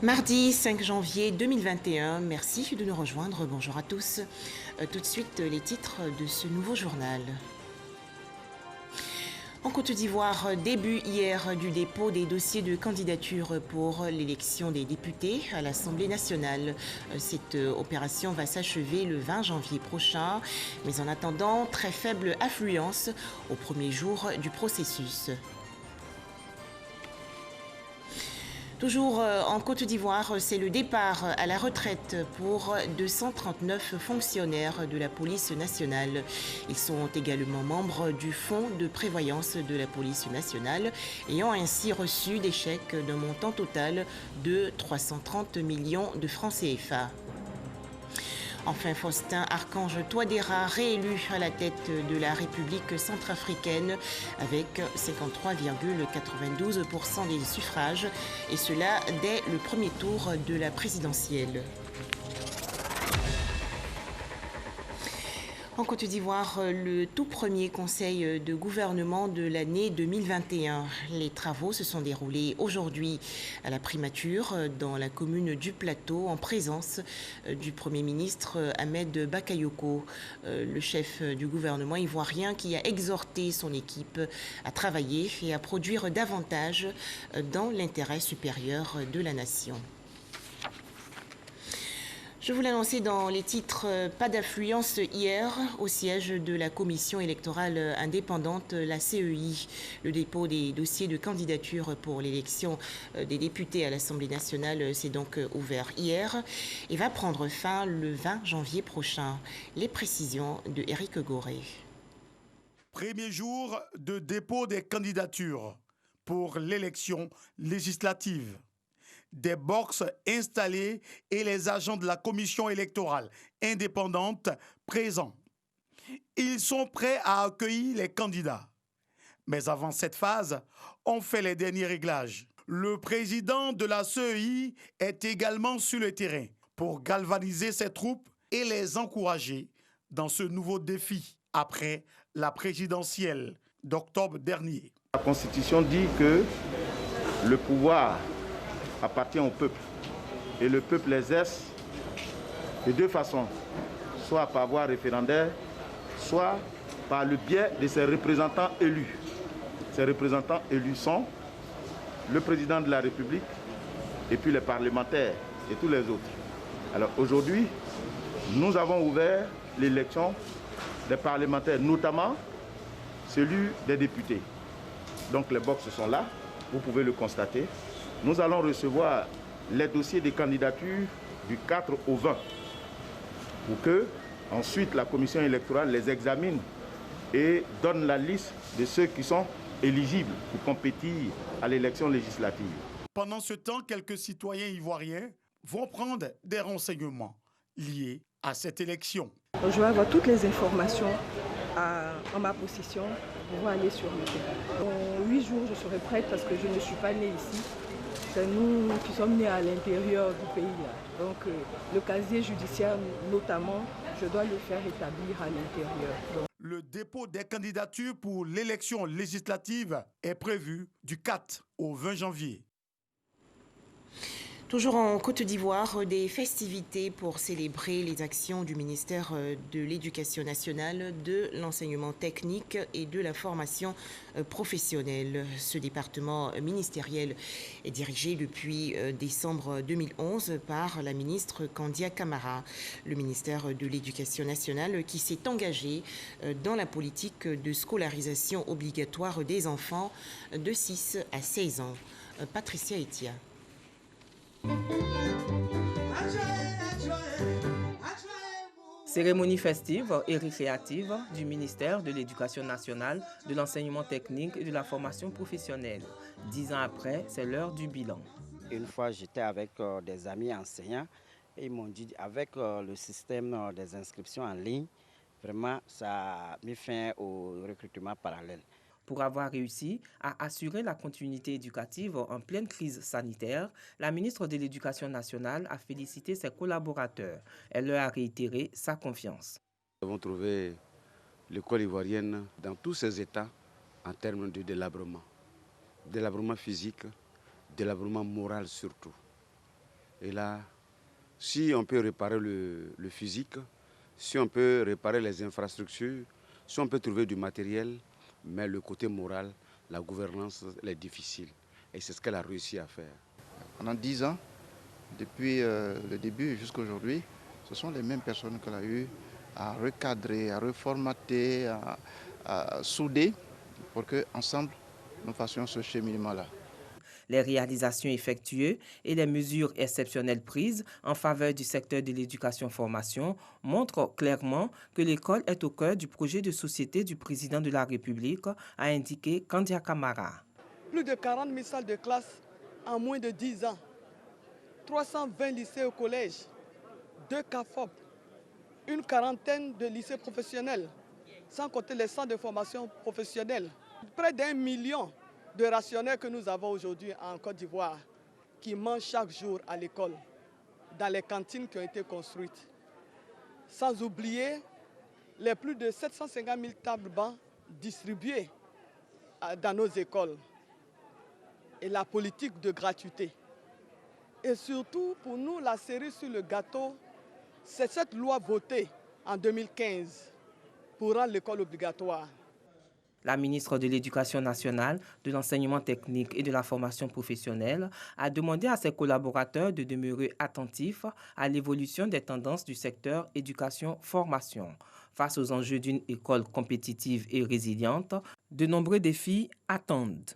Mardi 5 janvier 2021, merci de nous rejoindre. Bonjour à tous. Tout de suite, les titres de ce nouveau journal. En Côte d'Ivoire, début hier du dépôt des dossiers de candidature pour l'élection des députés à l'Assemblée nationale. Cette opération va s'achever le 20 janvier prochain, mais en attendant, très faible affluence au premier jour du processus. Toujours en Côte d'Ivoire, c'est le départ à la retraite pour 239 fonctionnaires de la police nationale. Ils sont également membres du fonds de prévoyance de la police nationale, ayant ainsi reçu des chèques d'un montant total de 330 millions de francs CFA. Enfin, Faustin Archange Touadéra, réélu à la tête de la République centrafricaine avec 53,92% des suffrages, et cela dès le premier tour de la présidentielle. En Côte d'Ivoire, le tout premier conseil de gouvernement de l'année 2021. Les travaux se sont déroulés aujourd'hui à la primature dans la commune du Plateau en présence du Premier ministre Ahmed Bakayoko, le chef du gouvernement ivoirien qui a exhorté son équipe à travailler et à produire davantage dans l'intérêt supérieur de la nation. Je vous l'ai annoncé dans les titres, pas d'affluence hier au siège de la commission électorale indépendante, la CEI. Le dépôt des dossiers de candidature pour l'élection des députés à l'Assemblée nationale s'est donc ouvert hier et va prendre fin le 20 janvier prochain. Les précisions de Éric Goré. Premier jour de dépôt des candidatures pour l'élection législative. Des box installées et les agents de la commission électorale indépendante présents. Ils sont prêts à accueillir les candidats. Mais avant cette phase, on fait les derniers réglages. Le président de la CEI est également sur le terrain pour galvaniser ses troupes et les encourager dans ce nouveau défi après la présidentielle d'octobre dernier. La Constitution dit que le pouvoir appartient au peuple et le peuple l'exerce de deux façons, soit par voie référendaire, soit par le biais de ses représentants élus. Ces représentants élus sont le président de la République et puis les parlementaires et tous les autres. Alors aujourd'hui, nous avons ouvert l'élection des parlementaires, notamment celui des députés. Donc les box sont là, vous pouvez le constater. Nous allons recevoir les dossiers de candidature du 4 au 20 pour que ensuite la commission électorale les examine et donne la liste de ceux qui sont éligibles pour compétir à l'élection législative. Pendant ce temps, quelques citoyens ivoiriens vont prendre des renseignements liés à cette élection. Je vais avoir toutes les informations en ma possession pour pouvoir aller sur le terrain. Dans 8 jours, je serai prête parce que je ne suis pas née ici. C'est nous qui sommes nés à l'intérieur du pays. Donc le casier judiciaire notamment, je dois le faire établir à l'intérieur. Le dépôt des candidatures pour l'élection législative est prévu du 4 au 20 janvier. Toujours en Côte d'Ivoire, des festivités pour célébrer les actions du ministère de l'Éducation nationale, de l'enseignement technique et de la formation professionnelle. Ce département ministériel est dirigé depuis décembre 2011 par la ministre Kandia Camara. Le ministère de l'Éducation nationale qui s'est engagé dans la politique de scolarisation obligatoire des enfants de 6 à 16 ans. Patricia Etia. Cérémonie festive et récréative du ministère de l'Éducation nationale, de l'enseignement technique et de la formation professionnelle. 10 ans après, c'est l'heure du bilan. Une fois, j'étais avec des amis enseignants et ils m'ont dit avec le système des inscriptions en ligne, vraiment, ça a mis fin au recrutement parallèle. Pour avoir réussi à assurer la continuité éducative en pleine crise sanitaire, la ministre de l'Éducation nationale a félicité ses collaborateurs. Elle leur a réitéré sa confiance. Nous avons trouvé l'école ivoirienne dans tous ses états en termes de délabrement physique, délabrement moral surtout. Et là, si on peut réparer le physique, si on peut réparer les infrastructures, si on peut trouver du matériel, mais le côté moral, la gouvernance, elle est difficile. Et c'est ce qu'elle a réussi à faire. Pendant 10 ans, depuis le début jusqu'à aujourd'hui, ce sont les mêmes personnes qu'elle a eu à recadrer, à reformater, à souder pour qu'ensemble, nous fassions ce cheminement-là. Les réalisations effectuées et les mesures exceptionnelles prises en faveur du secteur de l'éducation-formation montrent clairement que l'école est au cœur du projet de société du président de la République, a indiqué Kandia Kamara. Plus de 40 000 salles de classe en moins de 10 ans, 320 lycées au collège, 2 CAFOP, une quarantaine de lycées professionnels, sans compter les centres de formation professionnelle. Près d'1 million de rationnaires que nous avons aujourd'hui en Côte d'Ivoire qui mangent chaque jour à l'école, dans les cantines qui ont été construites. Sans oublier les plus de 750 000 tables bancs distribuées dans nos écoles et la politique de gratuité. Et surtout, pour nous, la cerise sur le gâteau, c'est cette loi votée en 2015 pour rendre l'école obligatoire. La ministre de l'Éducation nationale, de l'enseignement technique et de la formation professionnelle a demandé à ses collaborateurs de demeurer attentifs à l'évolution des tendances du secteur éducation-formation. Face aux enjeux d'une école compétitive et résiliente, de nombreux défis attendent.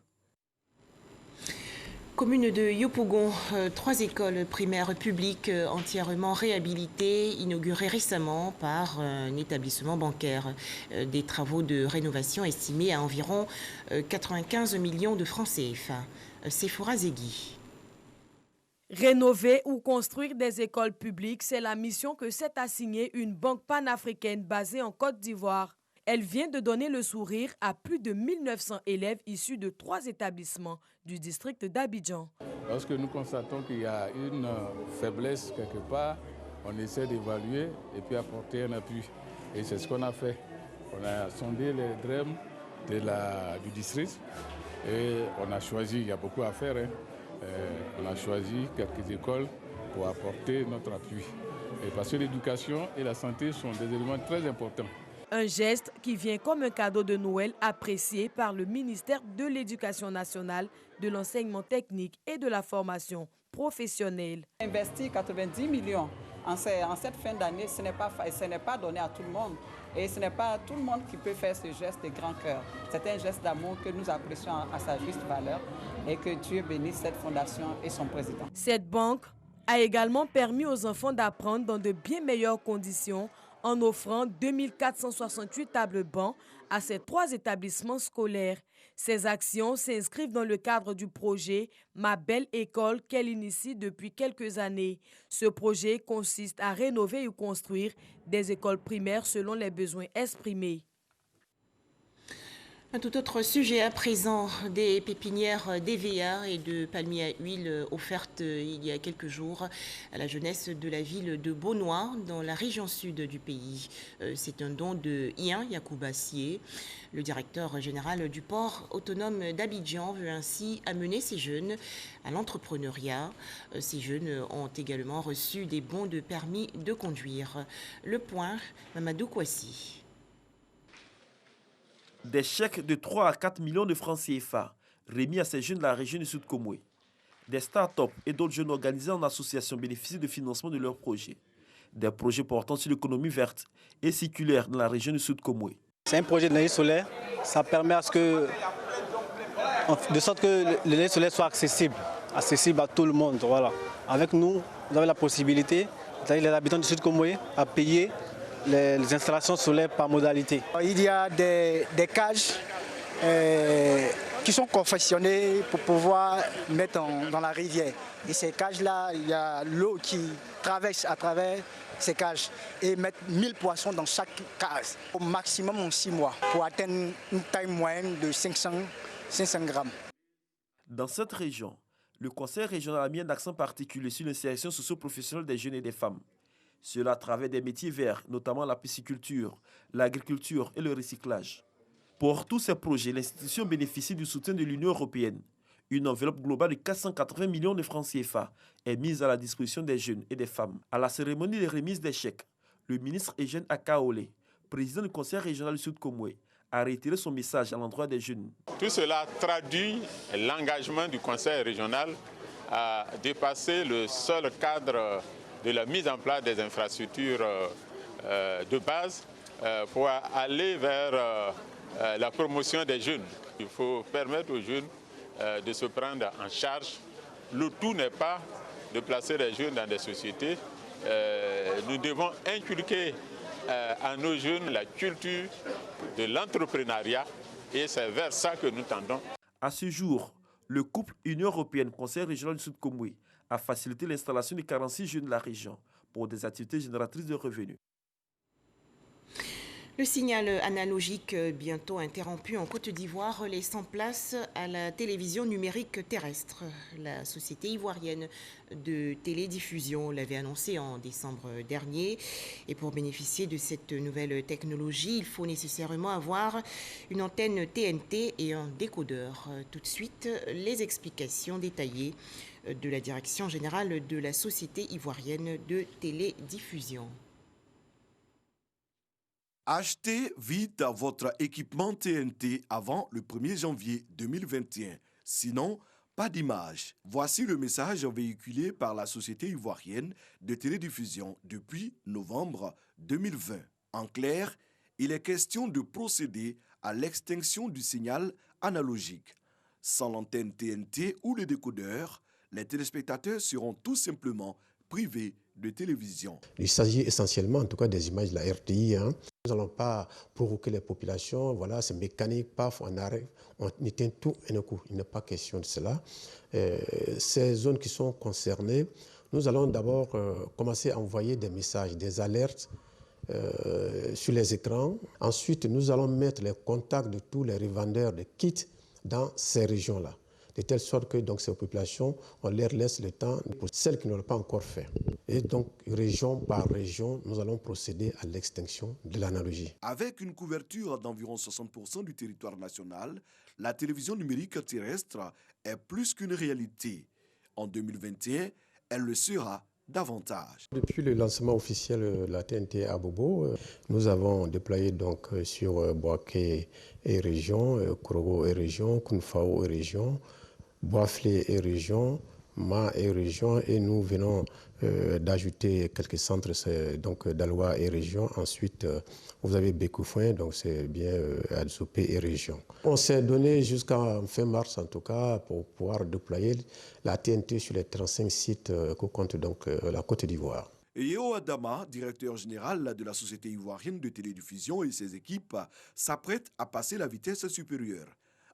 Commune de Yopougon, 3 écoles primaires publiques entièrement réhabilitées, inaugurées récemment par un établissement bancaire. Des travaux de rénovation estimés à environ 95 millions de francs CFA. Sephora Zegui. Rénover ou construire des écoles publiques, c'est la mission que s'est assignée une banque panafricaine basée en Côte d'Ivoire. Elle vient de donner le sourire à plus de 1900 élèves issus de 3 établissements du district d'Abidjan. Lorsque nous constatons qu'il y a une faiblesse quelque part, on essaie d'évaluer et puis apporter un appui. Et c'est ce qu'on a fait. On a sondé les DREM du district et on a choisi, il y a beaucoup à faire, on a choisi quelques écoles pour apporter notre appui. Et parce que l'éducation et la santé sont des éléments très importants. Un geste qui vient comme un cadeau de Noël apprécié par le ministère de l'Éducation nationale, de l'enseignement technique et de la formation professionnelle. Investir 90 millions en cette fin d'année, ce n'est pas donné à tout le monde. Et ce n'est pas tout le monde qui peut faire ce geste de grand cœur. C'est un geste d'amour que nous apprécions à sa juste valeur et que Dieu bénisse cette fondation et son président. Cette banque a également permis aux enfants d'apprendre dans de bien meilleures conditions en offrant 2468 tables bancs à ces 3 établissements scolaires. Ces actions s'inscrivent dans le cadre du projet Ma Belle École qu'elle initie depuis quelques années. Ce projet consiste à rénover ou construire des écoles primaires selon les besoins exprimés. Un tout autre sujet à présent, des pépinières d'EVA et de palmiers à huile offertes il y a quelques jours à la jeunesse de la ville de Beaunois, dans la région sud du pays. C'est un don de Ian Yakoubassier. Le directeur général du port autonome d'Abidjan veut ainsi amener ces jeunes à l'entrepreneuriat. Ces jeunes ont également reçu des bons de permis de conduire. Le point, Mamadou Kouassi. Des chèques de 3 à 4 millions de francs CFA remis à ces jeunes de la région du Sud-Komoué. Des start-up et d'autres jeunes organisés en association bénéficient de financement de leurs projets. Des projets portant sur l'économie verte et circulaire dans la région du Sud-Komoué. C'est un projet d'énergie solaire. Ça permet de sorte que l'énergie solaire soit accessible à tout le monde. Voilà. Avec nous, vous avez la possibilité, les habitants du Sud-Komoué, à payer les installations solaires par modalité. Il y a des cages qui sont confectionnées pour pouvoir mettre dans la rivière. Et ces cages-là, il y a l'eau qui traverse à travers ces cages et mettre 1000 poissons dans chaque cage, au maximum en 6 mois, pour atteindre une taille moyenne de 500 grammes. Dans cette région, le conseil régional a mis un accent particulier sur l'insertion socio-professionnelle des jeunes et des femmes. Cela à travers des métiers verts, notamment la pisciculture, l'agriculture et le recyclage. Pour tous ces projets, l'institution bénéficie du soutien de l'Union européenne, Une enveloppe globale de 480 millions de francs CFA est mise à la disposition des jeunes et des femmes. À la cérémonie de remise des chèques, le ministre Eugène Akaole, président du conseil régional du Sud-Komoué, a réitéré son message à l'endroit des jeunes. Tout cela traduit l'engagement du conseil régional à dépasser le seul cadre de la mise en place des infrastructures de base pour aller vers la promotion des jeunes. Il faut permettre aux jeunes de se prendre en charge. Le tout n'est pas de placer les jeunes dans des sociétés. Nous devons inculquer à nos jeunes la culture de l'entrepreneuriat et c'est vers ça que nous tendons. À ce jour, le couple Union européenne Conseil régional du Sud-Komoué a facilité l'installation de 46 jeunes de la région pour des activités génératrices de revenus. Le signal analogique bientôt interrompu en Côte d'Ivoire, laissant place à la télévision numérique terrestre. La société ivoirienne de télédiffusion l'avait annoncé en décembre dernier. Et pour bénéficier de cette nouvelle technologie, il faut nécessairement avoir une antenne TNT et un décodeur. Tout de suite, les explications détaillées de la direction générale de la société ivoirienne de télédiffusion. Achetez vite votre équipement TNT avant le 1er janvier 2021. Sinon, pas d'image. Voici le message véhiculé par la Société ivoirienne de télédiffusion depuis novembre 2020. En clair, il est question de procéder à l'extinction du signal analogique. Sans l'antenne TNT ou le décodeur, les téléspectateurs seront tout simplement privés de télévision. Il s'agit essentiellement, en tout cas, des images de la RTI. Nous n'allons pas provoquer les populations. Voilà, c'est mécanique, paf, on arrête, on éteint tout d'un coup. Il n'est pas question de cela. Ces zones qui sont concernées, nous allons d'abord commencer à envoyer des messages, des alertes sur les écrans. Ensuite, nous allons mettre les contacts de tous les revendeurs de kits dans ces régions-là, de telle sorte que donc, ces populations, on leur laisse le temps pour celles qui ne l'ont pas encore fait. Et donc, région par région, nous allons procéder à l'extinction de l'analogie. Avec une couverture d'environ 60% du territoire national, la télévision numérique terrestre est plus qu'une réalité. En 2021, elle le sera davantage. Depuis le lancement officiel de la TNT à Bobo, nous avons déployé donc sur Boaké et région, Korogo et région, Kounfao et région, Boaflé et région, Ma et région, et nous venons d'ajouter quelques centres donc d'Aloa et région. Ensuite, vous avez Bécoufouin, donc c'est bien Adzopé et région. On s'est donné jusqu'à fin mars en tout cas pour pouvoir déployer la TNT sur les 35 sites que compte donc la Côte d'Ivoire. Yeo Adama, directeur général de la Société ivoirienne de télédiffusion et ses équipes, s'apprêtent à passer la vitesse supérieure.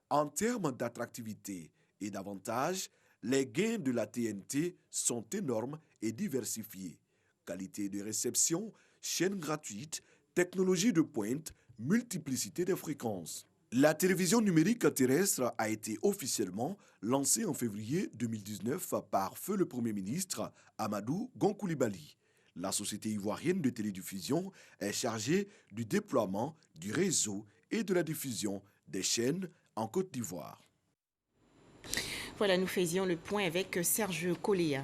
En termes d'attractivité et d'avantages, les gains de la TNT sont énormes et diversifiés. Qualité de réception, chaîne gratuite, technologie de pointe, multiplicité des fréquences. La télévision numérique terrestre a été officiellement lancée en février 2019 par feu le Premier ministre Amadou Gon Coulibaly. La Société ivoirienne de télédiffusion est chargée du déploiement du réseau et de la diffusion des chaînes en Côte d'Ivoire. Voilà, nous faisions le point avec Serge Coléa.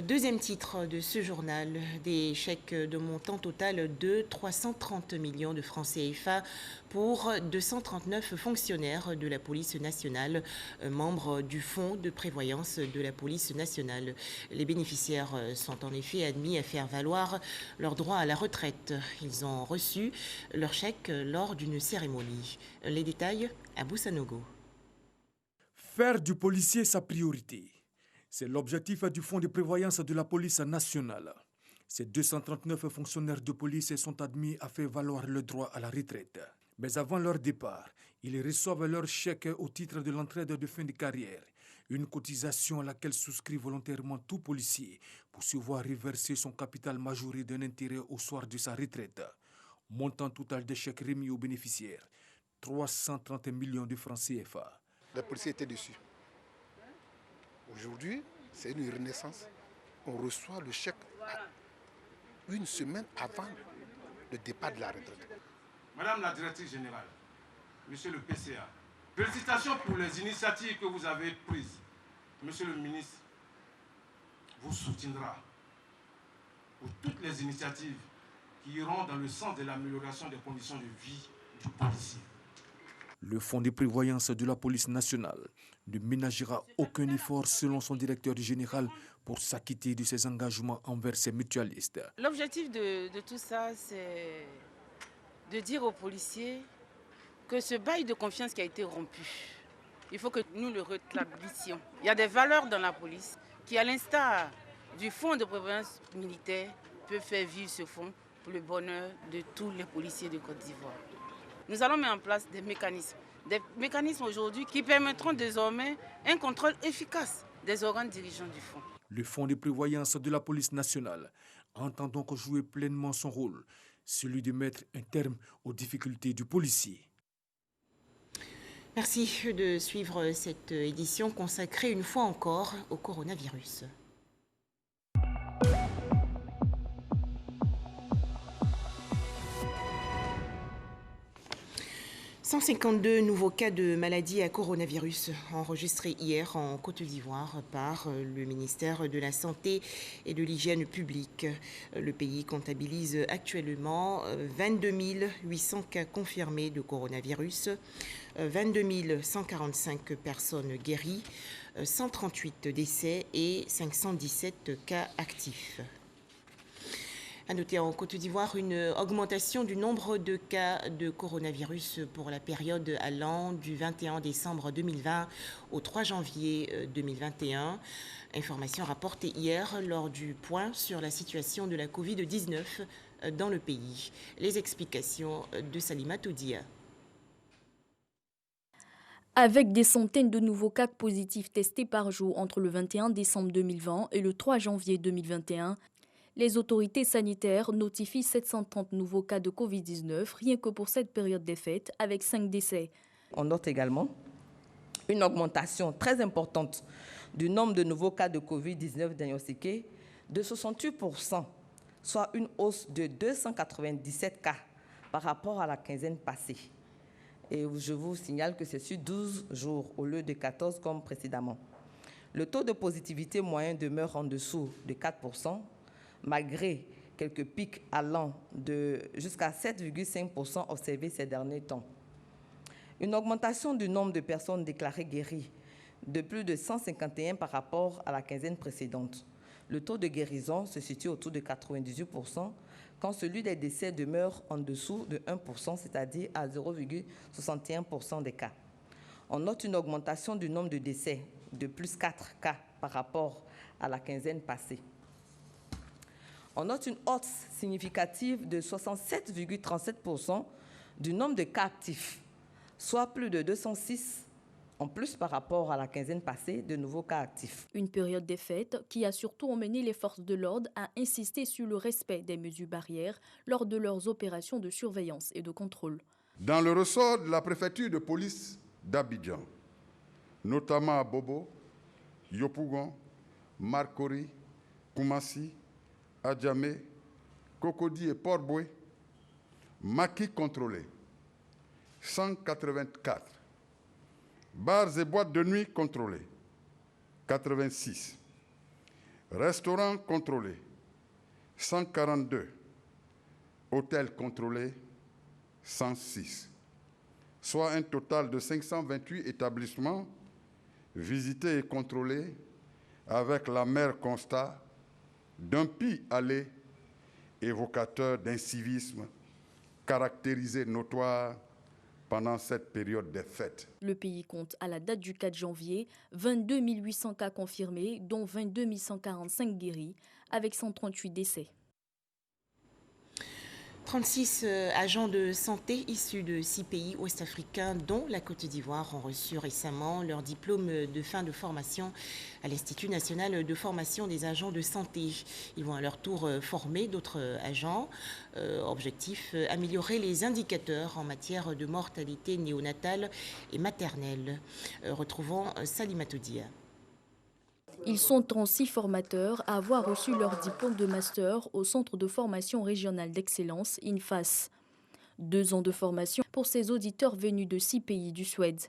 Deuxième titre de ce journal, des chèques de montant total de 330 millions de francs CFA pour 239 fonctionnaires de la police nationale, membres du fonds de prévoyance de la police nationale. Les bénéficiaires sont en effet admis à faire valoir leur droit à la retraite. Ils ont reçu leur chèque lors d'une cérémonie. Les détails à Boussanogo. Faire du policier sa priorité. C'est l'objectif du Fonds de prévoyance de la police nationale. Ces 239 fonctionnaires de police sont admis à faire valoir le droit à la retraite. Mais avant leur départ, ils reçoivent leur chèque au titre de l'entraide de fin de carrière. Une cotisation à laquelle souscrit volontairement tout policier pour se voir reverser son capital majoré d'un intérêt au soir de sa retraite. Montant total des chèques remis aux bénéficiaires, 330 millions de francs CFA. Les policiers étaient dessus. Aujourd'hui, c'est une renaissance. On reçoit le chèque une semaine avant le départ de la retraite. Madame la directrice générale, monsieur le PCA, Félicitations pour les initiatives que vous avez prises. Monsieur le ministre vous soutiendra pour toutes les initiatives qui iront dans le sens de l'amélioration des conditions de vie du policier. Le Fonds de prévoyance de la police nationale ne ménagera aucun effort selon son directeur général pour s'acquitter de ses engagements envers ses mutualistes. L'objectif de tout ça, c'est de dire aux policiers que ce bail de confiance qui a été rompu, il faut que nous le rétablissions. Il y a des valeurs dans la police qui, à l'instar du Fonds de prévoyance militaire, peuvent faire vivre ce fonds pour le bonheur de tous les policiers de Côte d'Ivoire. Nous allons mettre en place des mécanismes aujourd'hui qui permettront désormais un contrôle efficace des organes dirigeants du fonds. Le Fonds de prévoyance de la police nationale entend donc jouer pleinement son rôle, celui de mettre un terme aux difficultés du policier. Merci de suivre cette édition consacrée une fois encore au coronavirus. 152 nouveaux cas de maladie à coronavirus enregistrés hier en Côte d'Ivoire par le ministère de la Santé et de l'Hygiène publique. Le pays comptabilise actuellement 22 800 cas confirmés de coronavirus, 22 145 personnes guéries, 138 décès et 517 cas actifs. À noter en Côte d'Ivoire une augmentation du nombre de cas de coronavirus pour la période allant du 21 décembre 2020 au 3 janvier 2021. Information rapportée hier lors du point sur la situation de la Covid-19 dans le pays. Les explications de Salima Toudia. Avec des centaines de nouveaux cas positifs testés par jour entre le 21 décembre 2020 et le 3 janvier 2021, les autorités sanitaires notifient 730 nouveaux cas de Covid-19 rien que pour cette période des fêtes, avec 5 décès. On note également une augmentation très importante du nombre de nouveaux cas de Covid-19 diagnostiqués de 68%, soit une hausse de 297 cas par rapport à la quinzaine passée. Et je vous signale que c'est sur 12 jours au lieu de 14 comme précédemment. Le taux de positivité moyen demeure en dessous de 4%, malgré quelques pics allant jusqu'à 7,5% observés ces derniers temps. Une augmentation du nombre de personnes déclarées guéries de plus de 151 par rapport à la quinzaine précédente. Le taux de guérison se situe autour de 98%, quand celui des décès demeure en dessous de 1%, c'est-à-dire à 0,61% des cas. On note une augmentation du nombre de décès de plus 4 cas par rapport à la quinzaine passée. On note une hausse significative de 67,37% du nombre de cas actifs, soit plus de 206 en plus par rapport à la quinzaine passée de nouveaux cas actifs. Une période des fêtes qui a surtout emmené les forces de l'ordre à insister sur le respect des mesures barrières lors de leurs opérations de surveillance et de contrôle. Dans le ressort de la préfecture de police d'Abidjan, notamment à Bobo, Yopougon, Marcory, Koumassi, Adjamé, Cocody et Port-Boué, maquis contrôlés, 184. Bars et boîtes de nuit contrôlés, 86. Restaurants contrôlés, 142. Hôtels contrôlés, 106. Soit un total de 528 établissements visités et contrôlés avec l'amer constat d'un pis-aller évocateur d'incivisme caractérisé notoire pendant cette période des fêtes. Le pays compte à la date du 4 janvier 22 800 cas confirmés, dont 22 145 guéris, avec 138 décès. 36 agents de santé issus de 6 pays ouest-africains, dont la Côte d'Ivoire, ont reçu récemment leur diplôme de fin de formation à l'Institut national de formation des agents de santé. Ils vont à leur tour former d'autres agents. Objectif, améliorer les indicateurs en matière de mortalité néonatale et maternelle. Retrouvons Salima Toudia. Ils sont 36 formateurs à avoir reçu leur diplôme de master au Centre de formation régionale d'excellence, INFAS. 2 ans de formation pour ces auditeurs venus de 6 pays du Suède.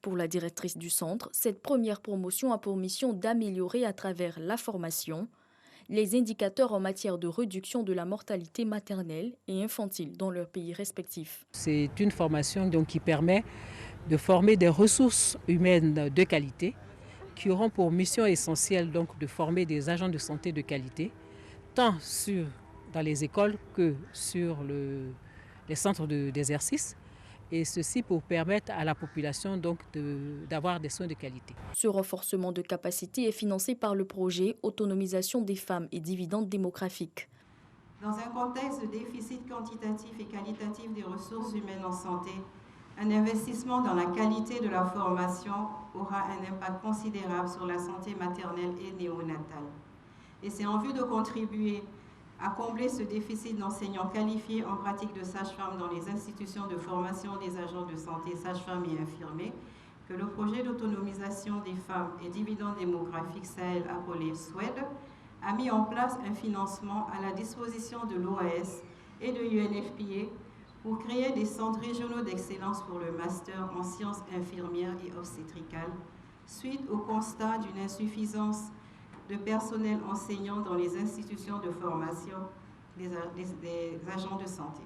Pour la directrice du centre, cette première promotion a pour mission d'améliorer à travers la formation les indicateurs en matière de réduction de la mortalité maternelle et infantile dans leurs pays respectifs. C'est une formation donc, qui permet de former des ressources humaines de qualité qui auront pour mission essentielle donc, de former des agents de santé de qualité, tant dans les écoles que sur les centres d'exercice. Et ceci pour permettre à la population donc d'avoir des soins de qualité. Ce renforcement de capacité est financé par le projet Autonomisation des femmes et dividendes démographiques. Dans un contexte de déficit quantitatif et qualitatif des ressources humaines en santé, un investissement dans la qualité de la formation aura un impact considérable sur la santé maternelle et néonatale. Et c'est en vue de contribuer à combler ce déficit d'enseignants qualifiés en pratique de sage-femme dans les institutions de formation des agents de santé, sages-femmes et infirmiers, que le projet d'autonomisation des femmes et dividendes démographiques Sahel appelé SWED a mis en place un financement à la disposition de l'OAS et de l'UNFPA pour créer des centres régionaux d'excellence pour le master en sciences infirmières et obstétricales, suite au constat d'une insuffisance de personnel enseignant dans les institutions de formation des agents de santé.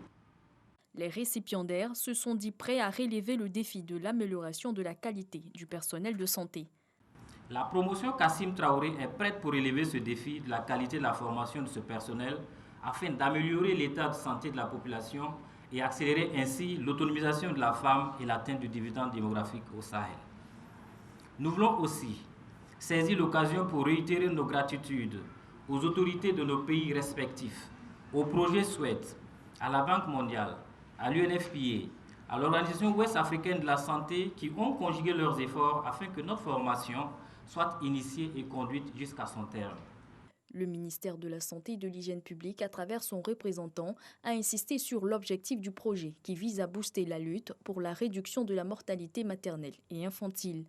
Les récipiendaires se sont dit prêts à relever le défi de l'amélioration de la qualité du personnel de santé. La promotion Kassim Traoré est prête pour relever ce défi de la qualité de la formation de ce personnel afin d'améliorer l'état de santé de la population et accélérer ainsi l'autonomisation de la femme et l'atteinte du dividende démographique au Sahel. Nous voulons aussi saisir l'occasion pour réitérer nos gratitudes aux autorités de nos pays respectifs, au projet SWED, à la Banque mondiale, à l'UNFPA, à l'Organisation ouest africaine de la santé qui ont conjugué leurs efforts afin que notre formation soit initiée et conduite jusqu'à son terme. Le ministère de la Santé et de l'Hygiène publique, à travers son représentant, a insisté sur l'objectif du projet qui vise à booster la lutte pour la réduction de la mortalité maternelle et infantile.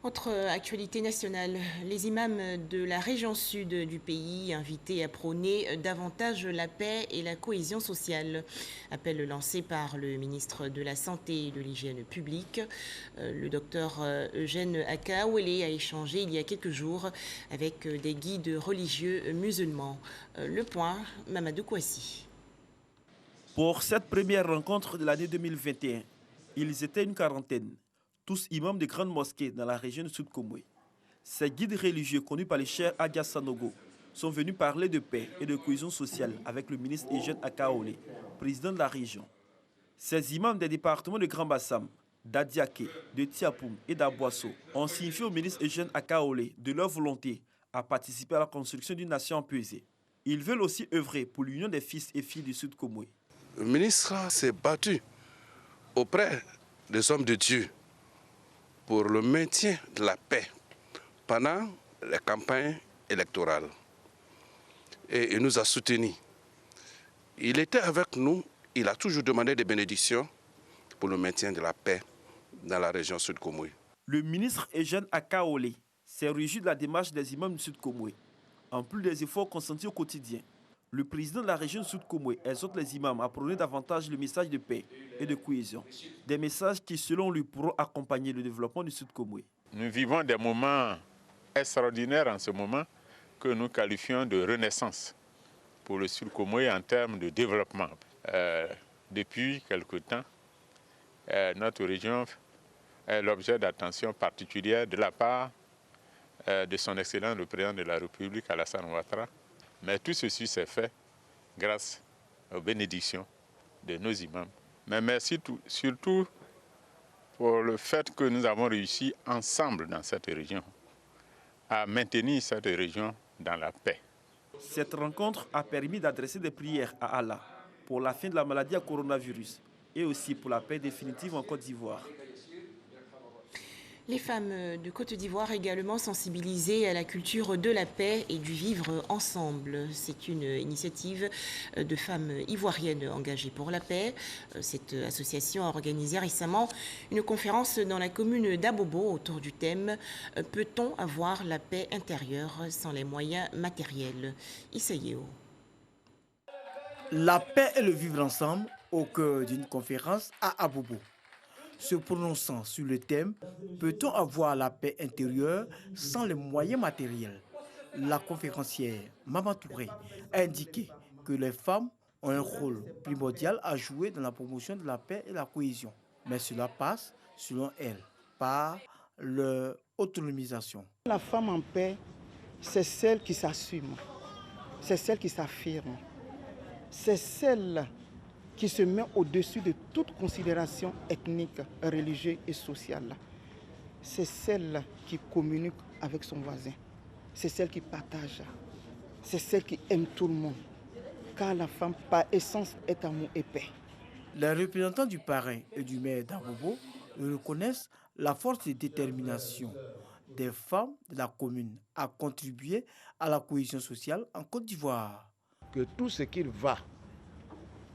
Autre actualité nationale, les imams de la région sud du pays invités à prôner davantage la paix et la cohésion sociale. Appel lancé par le ministre de la Santé et de l'Hygiène publique. Le docteur Eugène Akaouele a échangé il y a quelques jours avec des guides religieux musulmans. Le point, Mamadou Kouassi. Pour cette première rencontre de l'année 2021, ils étaient une quarantaine. Tous imams de grandes mosquées dans la région de Sud-Komoué. Ces guides religieux connus par les chers Adia Sanogo sont venus parler de paix et de cohésion sociale avec le ministre Eugène Akaouele, président de la région. Ces imams des départements de Grand Bassam, d'Adiaké, de Tiapoum et d'Aboasso ont signifié au ministre Eugène Akaouele de leur volonté à participer à la construction d'une nation apaisée. Ils veulent aussi œuvrer pour l'union des fils et filles du Sud-Komoué. Le ministre s'est battu auprès des hommes de Dieu pour le maintien de la paix pendant les campagnes électorales. Et il nous a soutenus. Il était avec nous, il a toujours demandé des bénédictions pour le maintien de la paix dans la région Sud-Komoué. Le ministre Eugène Akaouele s'est réjoui de la démarche des imams du Sud-Komoué. En plus des efforts consentis au quotidien, le président de la région Sud-Komoué exhorte les imams à prôner davantage le message de paix et de cohésion. Des messages qui, selon lui, pourront accompagner le développement du Sud-Komoué. Nous vivons des moments extraordinaires en ce moment que nous qualifions de renaissance pour le Sud-Komoué en termes de développement. Depuis quelque temps, notre région est l'objet d'attention particulière de la part de son Excellence le Président de la République, Alassane Ouattara. Mais tout ceci s'est fait grâce aux bénédictions de nos imams. Mais merci surtout pour le fait que nous avons réussi ensemble dans cette région à maintenir cette région dans la paix. Cette rencontre a permis d'adresser des prières à Allah pour la fin de la maladie à coronavirus et aussi pour la paix définitive en Côte d'Ivoire. Les femmes de Côte d'Ivoire également sensibilisées à la culture de la paix et du vivre ensemble. C'est une initiative de femmes ivoiriennes engagées pour la paix. Cette association a organisé récemment une conférence dans la commune d'Abobo autour du thème « Peut-on avoir la paix intérieure sans les moyens matériels ?» Issa Yeo. La paix et le vivre ensemble au cœur d'une conférence à Abobo. Se prononçant sur le thème « Peut-on avoir la paix intérieure sans les moyens matériels ?» La conférencière Maman Touré a indiqué que les femmes ont un rôle primordial à jouer dans la promotion de la paix et la cohésion. Mais cela passe, selon elle, par leur autonomisation. La femme en paix, c'est celle qui s'assume, c'est celle qui s'affirme, c'est celle qui se met au-dessus de toute considération ethnique, religieuse et sociale. C'est celle qui communique avec son voisin, c'est celle qui partage, c'est celle qui aime tout le monde. Car la femme, par essence, est amour et paix. Les représentants du parrain et du maire d'Abobo reconnaissent la force de détermination des femmes de la commune à contribuer à la cohésion sociale en Côte d'Ivoire. Que tout ce qui va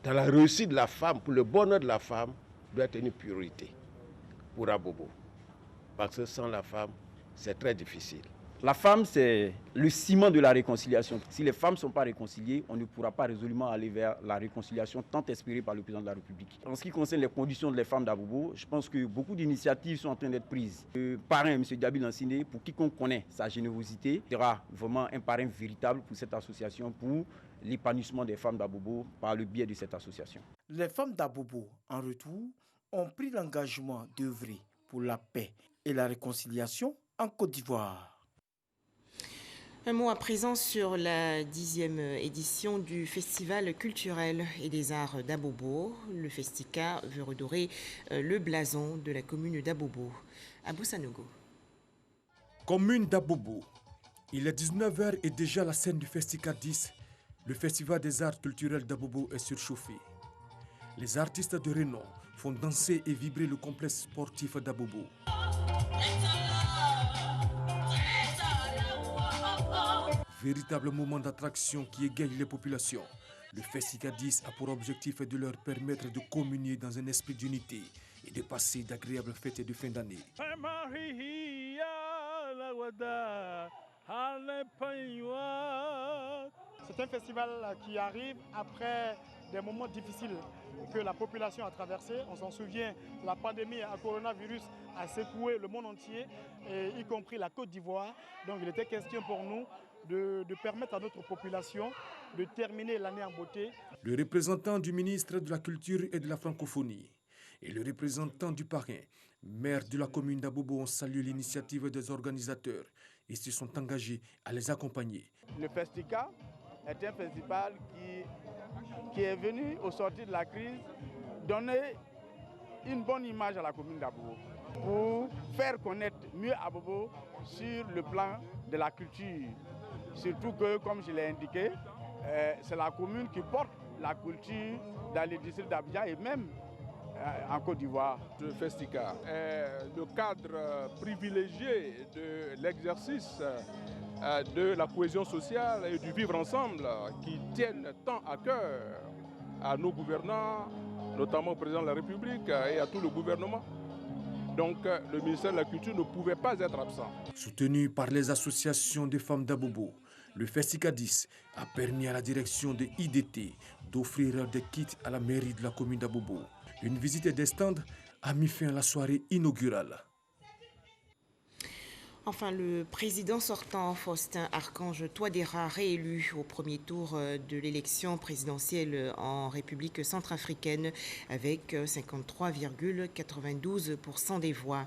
dans la réussite de la femme, pour le bonheur de la femme, doit être une priorité pour Abobo. Parce que sans la femme, c'est très difficile. La femme, c'est le ciment de la réconciliation. Si les femmes ne sont pas réconciliées, on ne pourra pas résolument aller vers la réconciliation tant espérée par le président de la République. En ce qui concerne les conditions des femmes d'Abobo, je pense que beaucoup d'initiatives sont en train d'être prises. Le parrain, M. Diaby Lansine, pour quiconque connaît sa générosité, sera vraiment un parrain véritable pour cette association, pour l'épanouissement des femmes d'Abobo par le biais de cette association. Les femmes d'Abobo, en retour, ont pris l'engagement d'œuvrer pour la paix et la réconciliation en Côte d'Ivoire. Un mot à présent sur la 10e édition du Festival culturel et des arts d'Abobo. Le Festica veut redorer le blason de la commune d'Abobo. Abou Sanogo. Commune d'Abobo. Il est 19h et déjà la scène du Festica 10, le Festival des arts culturels d'Abobo, est surchauffé. Les artistes de renom font danser et vibrer le complexe sportif d'Abobo. Véritable moment d'attraction qui égaye les populations. Le Festica 10 a pour objectif de leur permettre de communier dans un esprit d'unité et de passer d'agréables fêtes de fin d'année. C'est un festival qui arrive après des moments difficiles que la population a traversés. On s'en souvient, la pandémie à coronavirus a secoué le monde entier, y compris la Côte d'Ivoire. Donc il était question pour nous de permettre à notre population de terminer l'année en beauté. Le représentant du ministre de la Culture et de la Francophonie et le représentant du parrain, maire de la commune d'Abobo, ont salué l'initiative des organisateurs et se sont engagés à les accompagner. Le Festica est un festival qui est venu au sortir de la crise donner une bonne image à la commune d'Abobo pour faire connaître mieux Abobo sur le plan de la culture. Surtout que, comme je l'ai indiqué, c'est la commune qui porte la culture dans les districts d'Abidjan et même en Côte d'Ivoire. Le Festica est le cadre privilégié de l'exercice de la cohésion sociale et du vivre ensemble qui tiennent tant à cœur à nos gouvernants, notamment au président de la République et à tout le gouvernement. Donc le ministère de la Culture ne pouvait pas être absent. Soutenu par les associations des femmes d'Abobo, le Festica 10 a permis à la direction de IDT d'offrir des kits à la mairie de la commune d'Abobo. Une visite des stands a mis fin à la soirée inaugurale. Enfin, le président sortant, Faustin Archange Touadéra, réélu au premier tour de l'élection présidentielle en République centrafricaine avec 53,92% des voix.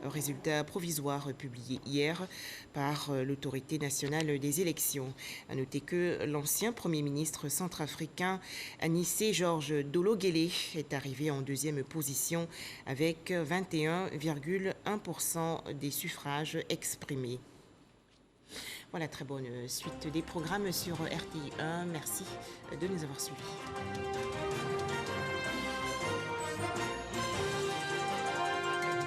Résultat provisoire publié hier par l'autorité nationale des élections. À noter que l'ancien premier ministre centrafricain Anissé Georges Dolo-Guélé est arrivé en deuxième position avec 21,1% des suffrages exprimés. Voilà, très bonne suite des programmes sur RTI 1. Merci de nous avoir suivis.